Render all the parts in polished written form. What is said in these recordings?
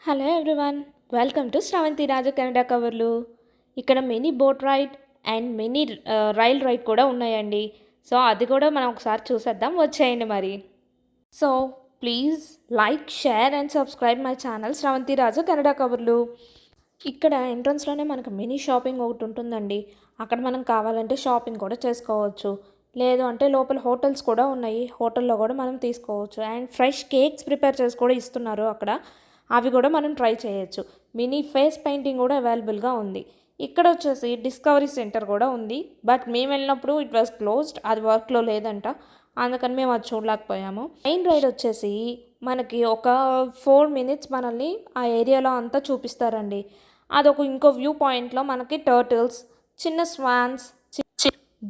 Hello everyone, welcome to Sravanthi Raju Canada కవర్లు. ఇక్కడ mini boat ride and mini rail ride కూడా ఉన్నాయండి. సో అది కూడా మనం ఒకసారి చూసేద్దాం, వచ్చేయండి మరి. So please like, share and subscribe my channel Sravanthi Raju Canada కవర్లు. ఇక్కడ ఎంట్రన్స్లోనే మనకు మినీ షాపింగ్ ఒకటి ఉంటుందండి. అక్కడ మనం కావాలంటే షాపింగ్ కూడా చేసుకోవచ్చు, లేదు అంటే లోపల హోటల్స్ కూడా ఉన్నాయి, హోటల్లో కూడా మనం తీసుకోవచ్చు. అండ్ ఫ్రెష్ కేక్స్ ప్రిపేర్ చేసి కూడా ఇస్తున్నారు అక్కడ, అవి కూడా మనం ట్రై చేయొచ్చు. మినీ ఫేస్ పెయింటింగ్ కూడా అవైలబుల్గా ఉంది. ఇక్కడ వచ్చేసి డిస్కవరీ సెంటర్ కూడా ఉంది, బట్ మేము వెళ్ళినప్పుడు ఇట్ వాజ్ క్లోజ్డ్, అది వర్క్లో లేదంట, అందుకని మేము అది చూడలేకపోయాము. మెయిన్ రైడ్ వచ్చేసి మనకి ఒక 4 minutes మనల్ని ఆ ఏరియాలో అంతా చూపిస్తారండి. అదొక ఇంకో వ్యూ పాయింట్లో మనకి టర్టిల్స్, చిన్న స్వాన్స్,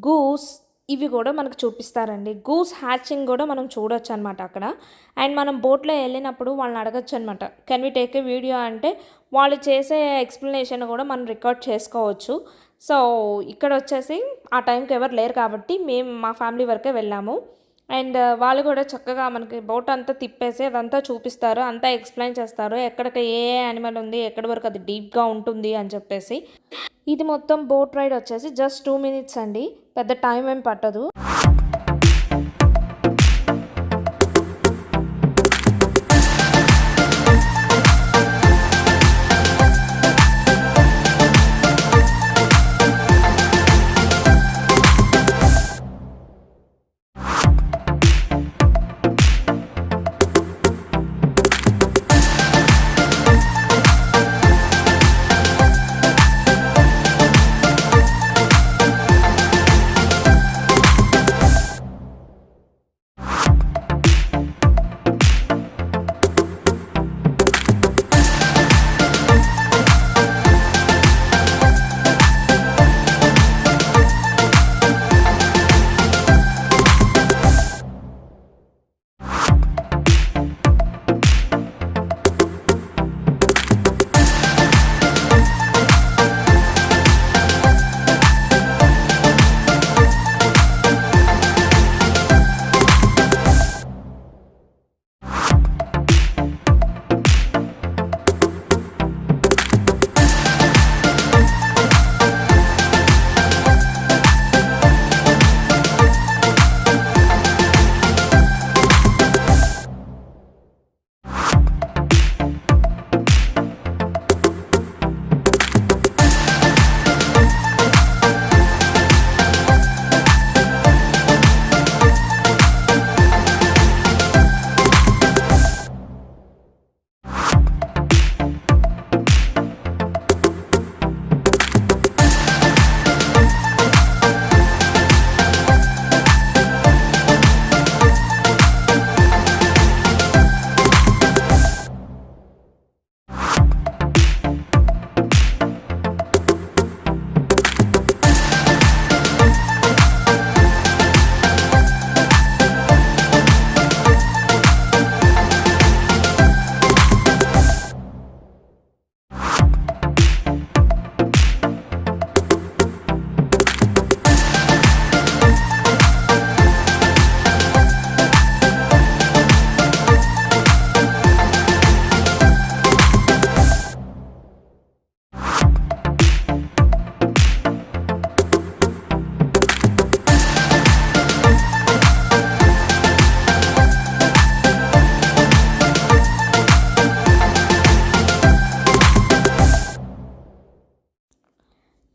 గూస్ ఇవి కూడా మనకు చూపిస్తారండి. గూస్ హ్యాచింగ్ కూడా మనం చూడొచ్చు అనమాట అక్కడ. అండ్ మనం బోట్లో వెళ్ళినప్పుడు వాళ్ళని అడగచ్చు అనమాట, can we take a video అంటే వాళ్ళు చేసే ఎక్స్ప్లెనేషన్ కూడా మనం రికార్డ్ చేసుకోవచ్చు. సో ఇక్కడ వచ్చేసి ఆ టైంకి ఎవరు లేరు కాబట్టి మేము మా ఫ్యామిలీ వరకే వెళ్ళాము. అండ్ వాళ్ళు కూడా చక్కగా మనకి బోట్ అంతా తిప్పేసి అదంతా చూపిస్తారు, అంతా ఎక్స్ప్లెయిన్ చేస్తారు, ఎక్కడికి ఏ యానిమల్ ఉంది, ఎక్కడి వరకు అది డీప్గా ఉంటుంది అని చెప్పేసి. ఇది మొత్తం బోట్ రైడ్ వచ్చేసి జస్ట్ 2 minutes అండి, పెద్ద టైం ఏం పట్టదు.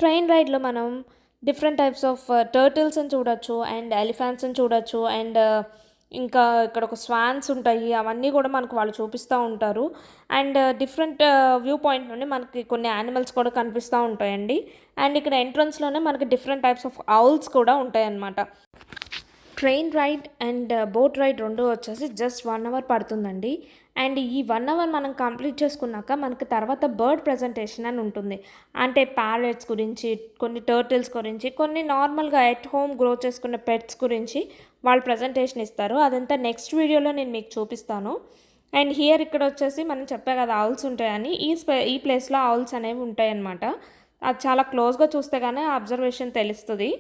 ట్రైన్ రైడ్లో మనం డిఫరెంట్ టైప్స్ ఆఫ్ టర్టిల్స్ని చూడొచ్చు, అండ్ ఎలిఫెంట్స్ని చూడొచ్చు, అండ్ ఇంకా ఇక్కడ ఒక స్వాన్స్ ఉంటాయి, అవన్నీ కూడా మనకు వాళ్ళు చూపిస్తూ ఉంటారు. అండ్ డిఫరెంట్ వ్యూ పాయింట్ నుండి మనకి కొన్ని యానిమల్స్ కూడా కనిపిస్తూ ఉంటాయండి. అండ్ ఇక్కడ ఎంట్రన్స్లోనే మనకి డిఫరెంట్ టైప్స్ ఆఫ్ ఔల్స్ కూడా ఉంటాయన్నమాట. Train ride and boat ride రెండు వచ్చేసి జస్ట్ 1 hour పడుతుందండి. అండ్ ఈ 1 hour మనం కంప్లీట్ చేసుకున్నాక మనకి తర్వాత బర్డ్ ప్రజెంటేషన్ అని ఉంటుంది. అంటే ప్యారెట్స్ గురించి, కొన్ని టర్టిల్స్ గురించి, కొన్ని నార్మల్గా ఎట్ హోమ్ గ్రో చేసుకున్న పెట్స్ గురించి వాళ్ళు ప్రజెంటేషన్ ఇస్తారు. అదంతా నెక్స్ట్ వీడియోలో నేను మీకు చూపిస్తాను. అండ్ హియర్ ఇక్కడ వచ్చేసి మనం చెప్పే కదా ఔల్స్ ఉంటాయని, ఈ ప్లేస్లో ఔల్స్ అనేవి ఉంటాయన్నమాట. అది చాలా క్లోజ్గా చూస్తే కానీ అబ్జర్వేషన్ తెలుస్తుంది.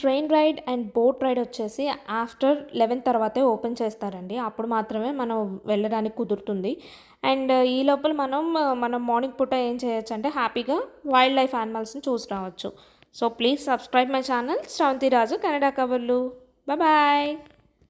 Train ride and boat ride వచ్చేసి ఆఫ్టర్ 11 తర్వాతే ఓపెన్ చేస్తారండి. అప్పుడు మాత్రమే మనం వెళ్ళడానికి కుదురుతుంది. అండ్ ఈ లోపల మనం మార్నింగ్ పూట ఏం చేయొచ్చంటే హ్యాపీగా వైల్డ్ లైఫ్ యానిమల్స్‌ని చూసి రావచ్చు. So please subscribe my channel Sravanthi Raju Canada కబుర్లు. బాయ్.